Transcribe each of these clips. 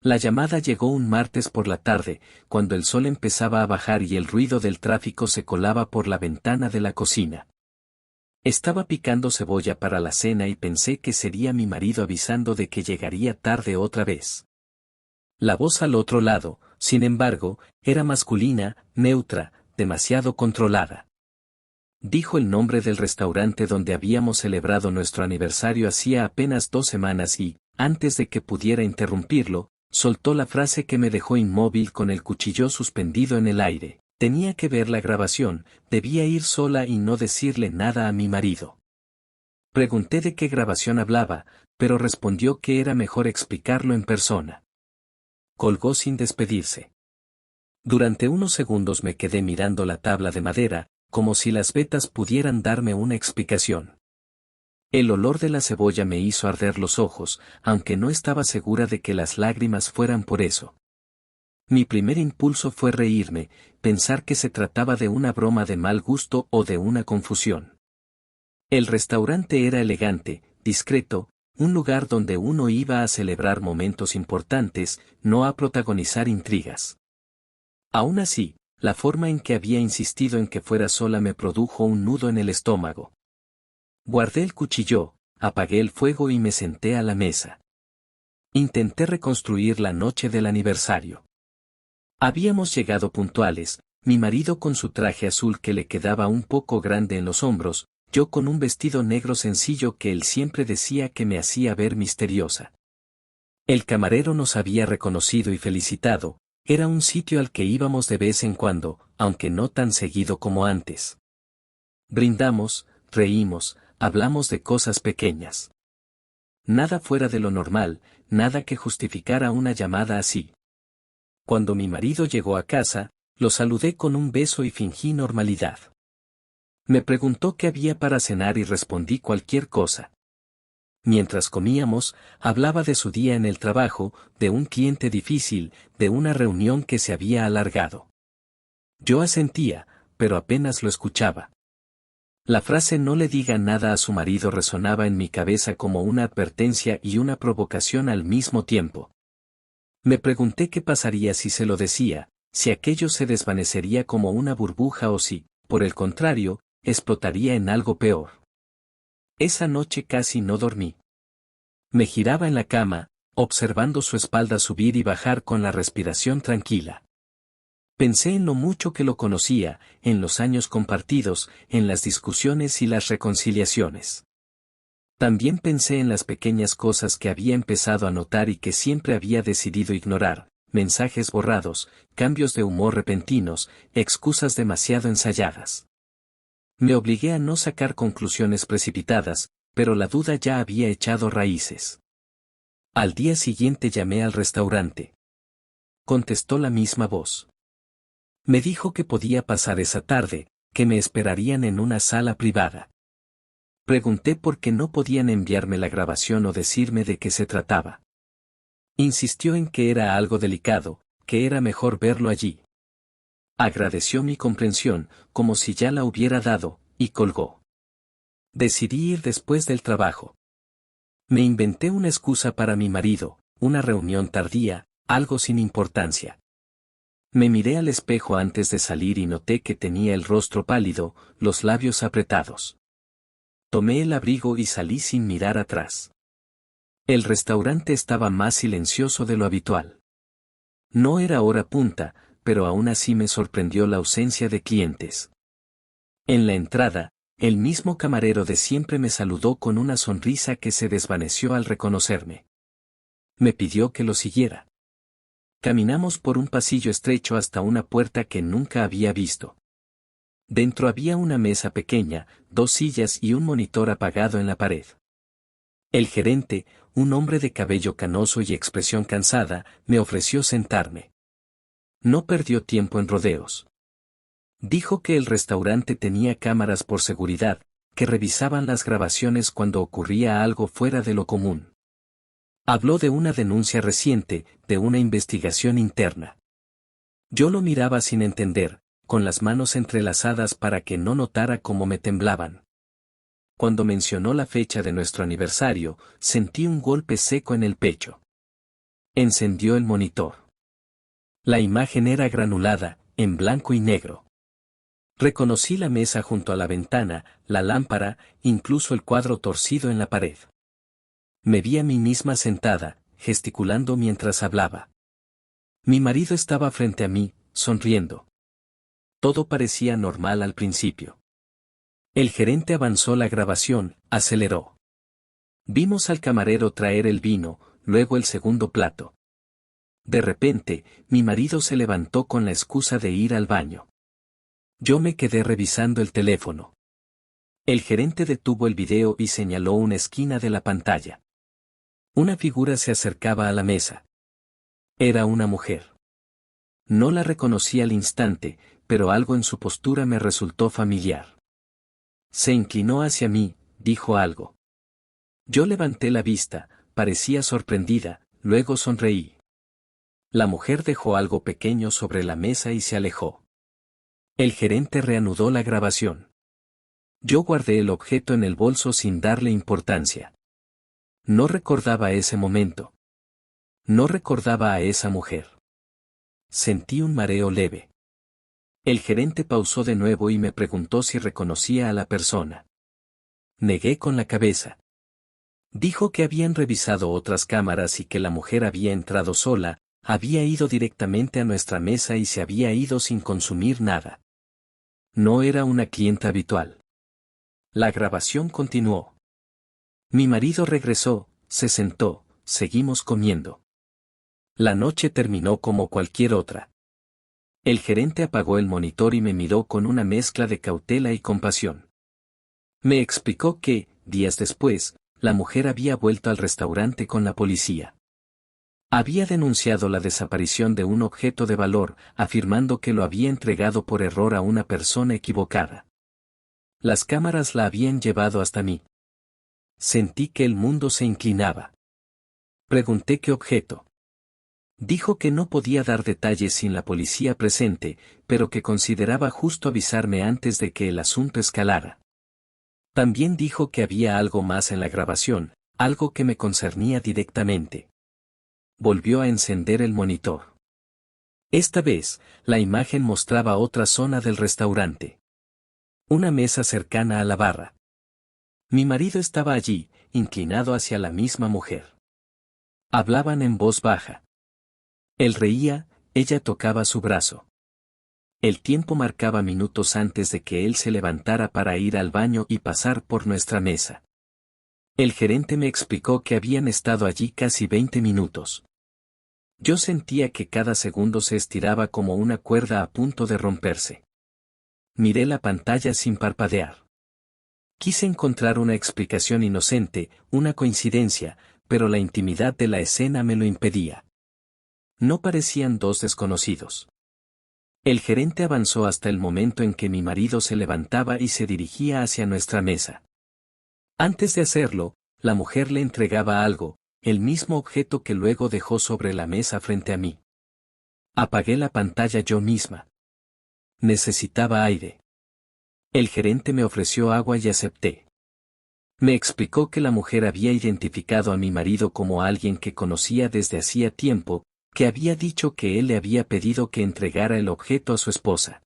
La llamada llegó un martes por la tarde, cuando el sol empezaba a bajar y el ruido del tráfico se colaba por la ventana de la cocina. Estaba picando cebolla para la cena y pensé que sería mi marido avisando de que llegaría tarde otra vez. La voz al otro lado, sin embargo, era masculina, neutra, demasiado controlada. Dijo el nombre del restaurante donde habíamos celebrado nuestro aniversario hacía apenas 2 semanas y, antes de que pudiera interrumpirlo, soltó la frase que me dejó inmóvil con el cuchillo suspendido en el aire. Tenía que ver la grabación, debía ir sola y no decirle nada a mi marido. Pregunté de qué grabación hablaba, pero respondió que era mejor explicarlo en persona. Colgó sin despedirse. Durante unos segundos me quedé mirando la tabla de madera, como si las vetas pudieran darme una explicación. El olor de la cebolla me hizo arder los ojos, aunque no estaba segura de que las lágrimas fueran por eso. Mi primer impulso fue reírme, pensar que se trataba de una broma de mal gusto o de una confusión. El restaurante era elegante, discreto, un lugar donde uno iba a celebrar momentos importantes, no a protagonizar intrigas. Aún así, la forma en que había insistido en que fuera sola me produjo un nudo en el estómago. Guardé el cuchillo, apagué el fuego y me senté a la mesa. Intenté reconstruir la noche del aniversario. Habíamos llegado puntuales, mi marido con su traje azul que le quedaba un poco grande en los hombros, yo con un vestido negro sencillo que él siempre decía que me hacía ver misteriosa. El camarero nos había reconocido y felicitado, era un sitio al que íbamos de vez en cuando, aunque no tan seguido como antes. Brindamos, reímos, hablamos de cosas pequeñas. Nada fuera de lo normal, nada que justificara una llamada así. Cuando mi marido llegó a casa, lo saludé con un beso y fingí normalidad. Me preguntó qué había para cenar y respondí cualquier cosa. Mientras comíamos, hablaba de su día en el trabajo, de un cliente difícil, de una reunión que se había alargado. Yo asentía, pero apenas lo escuchaba. La frase "no le diga nada a su marido" resonaba en mi cabeza como una advertencia y una provocación al mismo tiempo. Me pregunté qué pasaría si se lo decía, si aquello se desvanecería como una burbuja o si, por el contrario, explotaría en algo peor. Esa noche casi no dormí. Me giraba en la cama, observando su espalda subir y bajar con la respiración tranquila. Pensé en lo mucho que lo conocía, en los años compartidos, en las discusiones y las reconciliaciones. También pensé en las pequeñas cosas que había empezado a notar y que siempre había decidido ignorar, mensajes borrados, cambios de humor repentinos, excusas demasiado ensayadas. Me obligué a no sacar conclusiones precipitadas, pero la duda ya había echado raíces. Al día siguiente llamé al restaurante. Contestó la misma voz. Me dijo que podía pasar esa tarde, que me esperarían en una sala privada. Pregunté por qué no podían enviarme la grabación o decirme de qué se trataba. Insistió en que era algo delicado, que era mejor verlo allí. Agradeció mi comprensión, como si ya la hubiera dado, y colgó. Decidí ir después del trabajo. Me inventé una excusa para mi marido, una reunión tardía, algo sin importancia. Me miré al espejo antes de salir y noté que tenía el rostro pálido, los labios apretados. Tomé el abrigo y salí sin mirar atrás. El restaurante estaba más silencioso de lo habitual. No era hora punta, pero aún así me sorprendió la ausencia de clientes. En la entrada, el mismo camarero de siempre me saludó con una sonrisa que se desvaneció al reconocerme. Me pidió que lo siguiera. Caminamos por un pasillo estrecho hasta una puerta que nunca había visto. Dentro había una mesa pequeña, 2 sillas y un monitor apagado en la pared. El gerente, un hombre de cabello canoso y expresión cansada, me ofreció sentarme. No perdió tiempo en rodeos. Dijo que el restaurante tenía cámaras por seguridad, que revisaban las grabaciones cuando ocurría algo fuera de lo común. Habló de una denuncia reciente, de una investigación interna. Yo lo miraba sin entender, con las manos entrelazadas para que no notara cómo me temblaban. Cuando mencionó la fecha de nuestro aniversario, sentí un golpe seco en el pecho. Encendió el monitor. La imagen era granulada, en blanco y negro. Reconocí la mesa junto a la ventana, la lámpara, incluso el cuadro torcido en la pared. Me vi a mí misma sentada, gesticulando mientras hablaba. Mi marido estaba frente a mí, sonriendo. Todo parecía normal al principio. El gerente avanzó la grabación, aceleró. Vimos al camarero traer el vino, luego el segundo plato. De repente, mi marido se levantó con la excusa de ir al baño. Yo me quedé revisando el teléfono. El gerente detuvo el video y señaló una esquina de la pantalla. Una figura se acercaba a la mesa. Era una mujer. No la reconocí al instante, pero algo en su postura me resultó familiar. Se inclinó hacia mí, dijo algo. Yo levanté la vista, parecía sorprendida, luego sonreí. La mujer dejó algo pequeño sobre la mesa y se alejó. El gerente reanudó la grabación. Yo guardé el objeto en el bolso sin darle importancia. No recordaba ese momento. No recordaba a esa mujer. Sentí un mareo leve. El gerente pausó de nuevo y me preguntó si reconocía a la persona. Negué con la cabeza. Dijo que habían revisado otras cámaras y que la mujer había entrado sola, había ido directamente a nuestra mesa y se había ido sin consumir nada. No era una clienta habitual. La grabación continuó. Mi marido regresó, se sentó, seguimos comiendo. La noche terminó como cualquier otra. El gerente apagó el monitor y me miró con una mezcla de cautela y compasión. Me explicó que, días después, la mujer había vuelto al restaurante con la policía. Había denunciado la desaparición de un objeto de valor, afirmando que lo había entregado por error a una persona equivocada. Las cámaras la habían llevado hasta mí. Sentí que el mundo se inclinaba. Pregunté qué objeto. Dijo que no podía dar detalles sin la policía presente, pero que consideraba justo avisarme antes de que el asunto escalara. También dijo que había algo más en la grabación, algo que me concernía directamente. Volvió a encender el monitor. Esta vez, la imagen mostraba otra zona del restaurante. Una mesa cercana a la barra. Mi marido estaba allí, inclinado hacia la misma mujer. Hablaban en voz baja. Él reía, ella tocaba su brazo. El tiempo marcaba minutos antes de que él se levantara para ir al baño y pasar por nuestra mesa. El gerente me explicó que habían estado allí casi 20 minutos. Yo sentía que cada segundo se estiraba como una cuerda a punto de romperse. Miré la pantalla sin parpadear. Quise encontrar una explicación inocente, una coincidencia, pero la intimidad de la escena me lo impedía. No parecían dos desconocidos. El gerente avanzó hasta el momento en que mi marido se levantaba y se dirigía hacia nuestra mesa. Antes de hacerlo, la mujer le entregaba algo, el mismo objeto que luego dejó sobre la mesa frente a mí. Apagué la pantalla yo misma. Necesitaba aire. El gerente me ofreció agua y acepté. Me explicó que la mujer había identificado a mi marido como alguien que conocía desde hacía tiempo, que había dicho que él le había pedido que entregara el objeto a su esposa.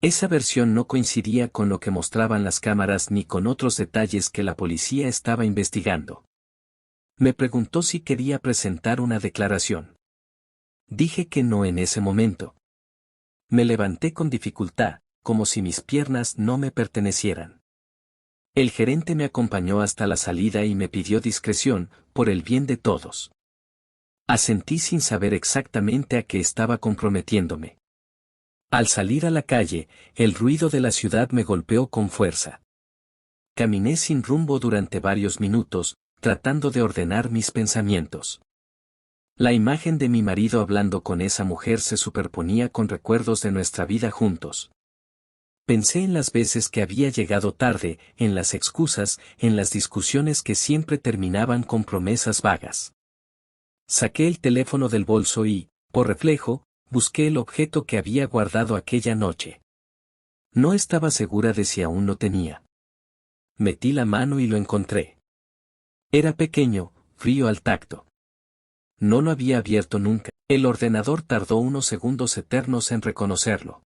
Esa versión no coincidía con lo que mostraban las cámaras ni con otros detalles que la policía estaba investigando. Me preguntó si quería presentar una declaración. Dije que no en ese momento. Me levanté con dificultad, como si mis piernas no me pertenecieran. El gerente me acompañó hasta la salida y me pidió discreción, por el bien de todos. Asentí sin saber exactamente a qué estaba comprometiéndome. Al salir a la calle, el ruido de la ciudad me golpeó con fuerza. Caminé sin rumbo durante varios minutos, tratando de ordenar mis pensamientos. La imagen de mi marido hablando con esa mujer se superponía con recuerdos de nuestra vida juntos. Pensé en las veces que había llegado tarde, en las excusas, en las discusiones que siempre terminaban con promesas vagas. Saqué el teléfono del bolso y, por reflejo, busqué el objeto que había guardado aquella noche. No estaba segura de si aún lo tenía. Metí la mano y lo encontré. Era pequeño, frío al tacto. No lo había abierto nunca. El ordenador tardó unos segundos eternos en reconocerlo.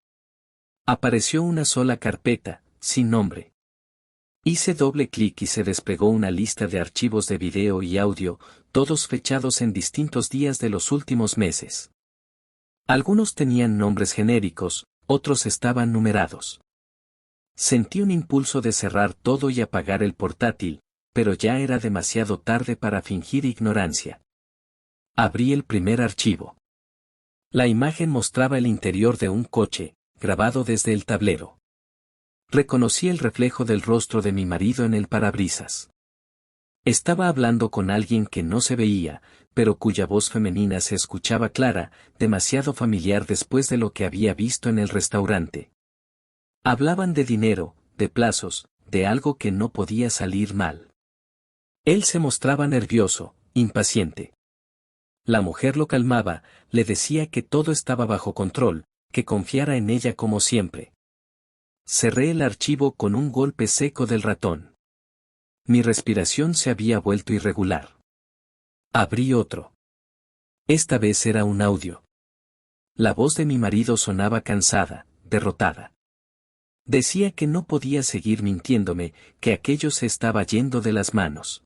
Apareció una sola carpeta, sin nombre. Hice doble clic y se desplegó una lista de archivos de video y audio, todos fechados en distintos días de los últimos meses. Algunos tenían nombres genéricos, otros estaban numerados. Sentí un impulso de cerrar todo y apagar el portátil, pero ya era demasiado tarde para fingir ignorancia. Abrí el primer archivo. La imagen mostraba el interior de un coche, grabado desde el tablero. Reconocí el reflejo del rostro de mi marido en el parabrisas. Estaba hablando con alguien que no se veía, pero cuya voz femenina se escuchaba clara, demasiado familiar después de lo que había visto en el restaurante. Hablaban de dinero, de plazos, de algo que no podía salir mal. Él se mostraba nervioso, impaciente. La mujer lo calmaba, le decía que todo estaba bajo control, que confiara en ella como siempre. Cerré el archivo con un golpe seco del ratón. Mi respiración se había vuelto irregular. Abrí otro. Esta vez era un audio. La voz de mi marido sonaba cansada, derrotada. Decía que no podía seguir mintiéndome, que aquello se estaba yendo de las manos.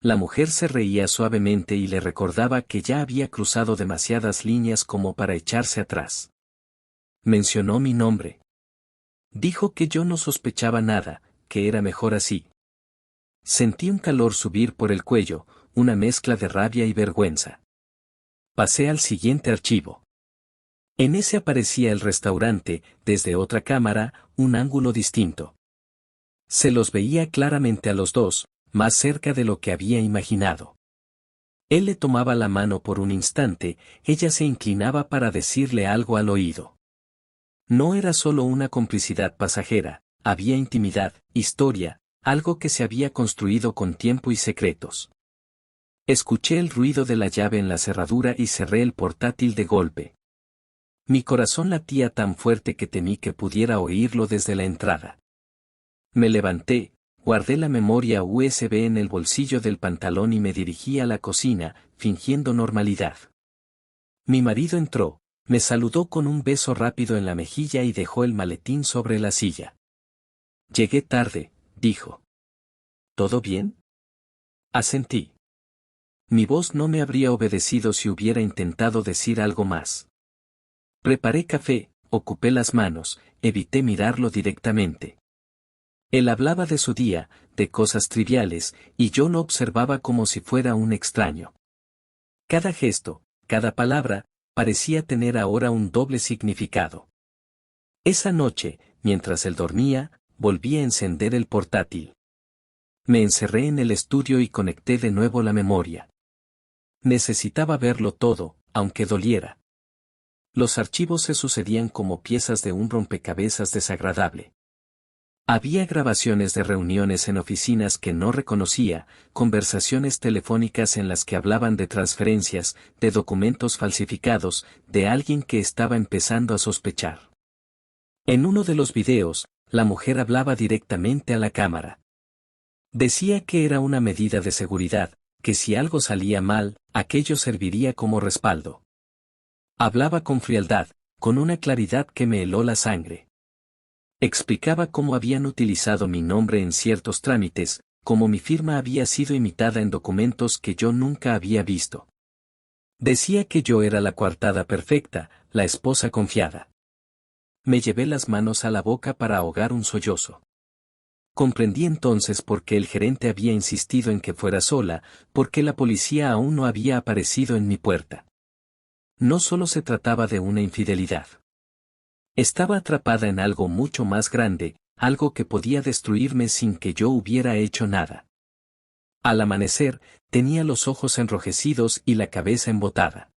La mujer se reía suavemente y le recordaba que ya había cruzado demasiadas líneas como para echarse atrás. Mencionó mi nombre. Dijo que yo no sospechaba nada, que era mejor así. Sentí un calor subir por el cuello, una mezcla de rabia y vergüenza. Pasé al siguiente archivo. En ese aparecía el restaurante, desde otra cámara, un ángulo distinto. Se los veía claramente a los dos, más cerca de lo que había imaginado. Él le tomaba la mano por un instante, ella se inclinaba para decirle algo al oído. No era solo una complicidad pasajera, había intimidad, historia, algo que se había construido con tiempo y secretos. Escuché el ruido de la llave en la cerradura y cerré el portátil de golpe. Mi corazón latía tan fuerte que temí que pudiera oírlo desde la entrada. Me levanté, guardé la memoria USB en el bolsillo del pantalón y me dirigí a la cocina, fingiendo normalidad. Mi marido entró, me saludó con un beso rápido en la mejilla y dejó el maletín sobre la silla. Llegué tarde, dijo. ¿Todo bien? Asentí. Mi voz no me habría obedecido si hubiera intentado decir algo más. Preparé café, ocupé las manos, evité mirarlo directamente. Él hablaba de su día, de cosas triviales, y yo lo observaba como si fuera un extraño. Cada gesto, cada palabra, parecía tener ahora un doble significado. Esa noche, mientras él dormía, volví a encender el portátil. Me encerré en el estudio y conecté de nuevo la memoria. Necesitaba verlo todo, aunque doliera. Los archivos se sucedían como piezas de un rompecabezas desagradable. Había grabaciones de reuniones en oficinas que no reconocía, conversaciones telefónicas en las que hablaban de transferencias, de documentos falsificados, de alguien que estaba empezando a sospechar. En uno de los videos, la mujer hablaba directamente a la cámara. Decía que era una medida de seguridad, que si algo salía mal, aquello serviría como respaldo. Hablaba con frialdad, con una claridad que me heló la sangre. Explicaba cómo habían utilizado mi nombre en ciertos trámites, cómo mi firma había sido imitada en documentos que yo nunca había visto. Decía que yo era la coartada perfecta, la esposa confiada. Me llevé las manos a la boca para ahogar un sollozo. Comprendí entonces por qué el gerente había insistido en que fuera sola, por qué la policía aún no había aparecido en mi puerta. No solo se trataba de una infidelidad. Estaba atrapada en algo mucho más grande, algo que podía destruirme sin que yo hubiera hecho nada. Al amanecer, tenía los ojos enrojecidos y la cabeza embotada.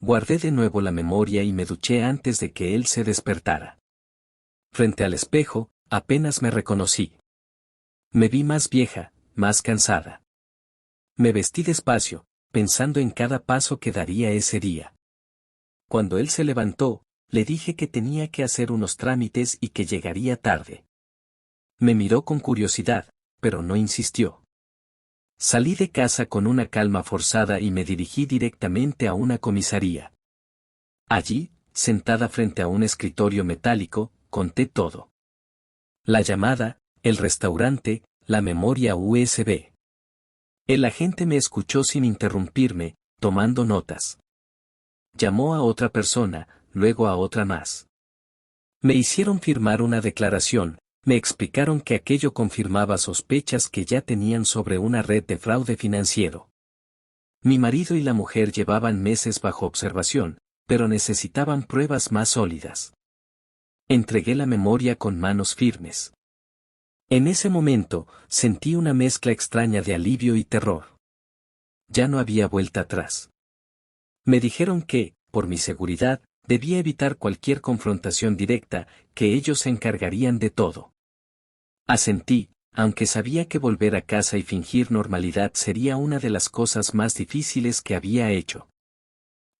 Guardé de nuevo la memoria y me duché antes de que él se despertara. Frente al espejo, apenas me reconocí. Me vi más vieja, más cansada. Me vestí despacio, pensando en cada paso que daría ese día. Cuando él se levantó, le dije que tenía que hacer unos trámites y que llegaría tarde. Me miró con curiosidad, pero no insistió. Salí de casa con una calma forzada y me dirigí directamente a una comisaría. Allí, sentada frente a un escritorio metálico, conté todo. La llamada, el restaurante, la memoria USB. El agente me escuchó sin interrumpirme, tomando notas. Llamó a otra persona, luego a otra más. Me hicieron firmar una declaración, me explicaron que aquello confirmaba sospechas que ya tenían sobre una red de fraude financiero. Mi marido y la mujer llevaban meses bajo observación, pero necesitaban pruebas más sólidas. Entregué la memoria con manos firmes. En ese momento, sentí una mezcla extraña de alivio y terror. Ya no había vuelta atrás. Me dijeron que, por mi seguridad, debía evitar cualquier confrontación directa, que ellos se encargarían de todo. Asentí, aunque sabía que volver a casa y fingir normalidad sería una de las cosas más difíciles que había hecho.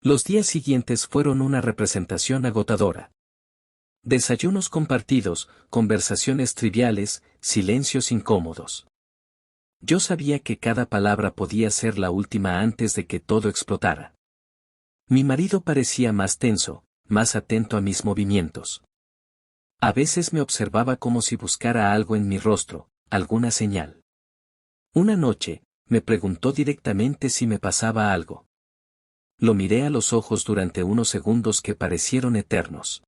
Los días siguientes fueron una representación agotadora. Desayunos compartidos, conversaciones triviales, silencios incómodos. Yo sabía que cada palabra podía ser la última antes de que todo explotara. Mi marido parecía más tenso, más atento a mis movimientos. A veces me observaba como si buscara algo en mi rostro, alguna señal. Una noche, me preguntó directamente si me pasaba algo. Lo miré a los ojos durante unos segundos que parecieron eternos.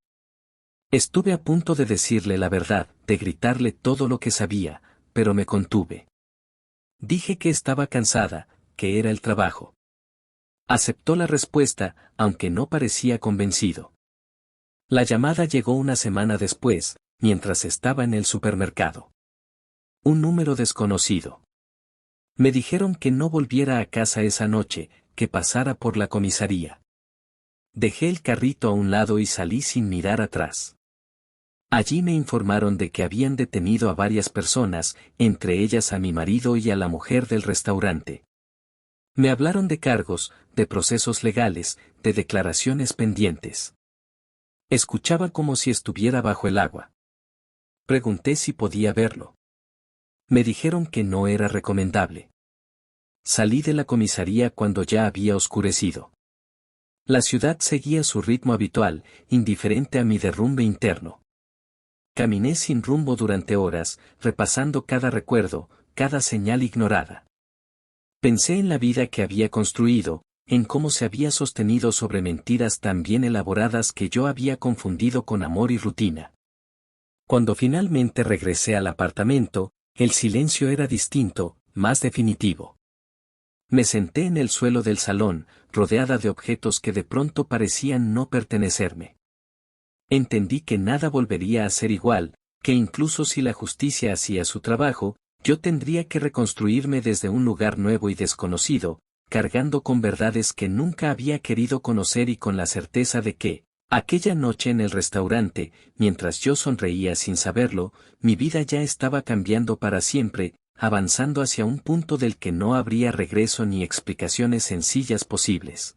Estuve a punto de decirle la verdad, de gritarle todo lo que sabía, pero me contuve. Dije que estaba cansada, que era el trabajo. Aceptó la respuesta, aunque no parecía convencido. La llamada llegó una semana después, mientras estaba en el supermercado. Un número desconocido. Me dijeron que no volviera a casa esa noche, que pasara por la comisaría. Dejé el carrito a un lado y salí sin mirar atrás. Allí me informaron de que habían detenido a varias personas, entre ellas a mi marido y a la mujer del restaurante. Me hablaron de cargos, de procesos legales, de declaraciones pendientes. Escuchaba como si estuviera bajo el agua. Pregunté si podía verlo. Me dijeron que no era recomendable. Salí de la comisaría cuando ya había oscurecido. La ciudad seguía su ritmo habitual, indiferente a mi derrumbe interno. Caminé sin rumbo durante horas, repasando cada recuerdo, cada señal ignorada. Pensé en la vida que había construido, en cómo se había sostenido sobre mentiras tan bien elaboradas que yo había confundido con amor y rutina. Cuando finalmente regresé al apartamento, el silencio era distinto, más definitivo. Me senté en el suelo del salón, rodeada de objetos que de pronto parecían no pertenecerme. Entendí que nada volvería a ser igual, que incluso si la justicia hacía su trabajo, yo tendría que reconstruirme desde un lugar nuevo y desconocido, cargando con verdades que nunca había querido conocer y con la certeza de que, aquella noche en el restaurante, mientras yo sonreía sin saberlo, mi vida ya estaba cambiando para siempre, avanzando hacia un punto del que no habría regreso ni explicaciones sencillas posibles.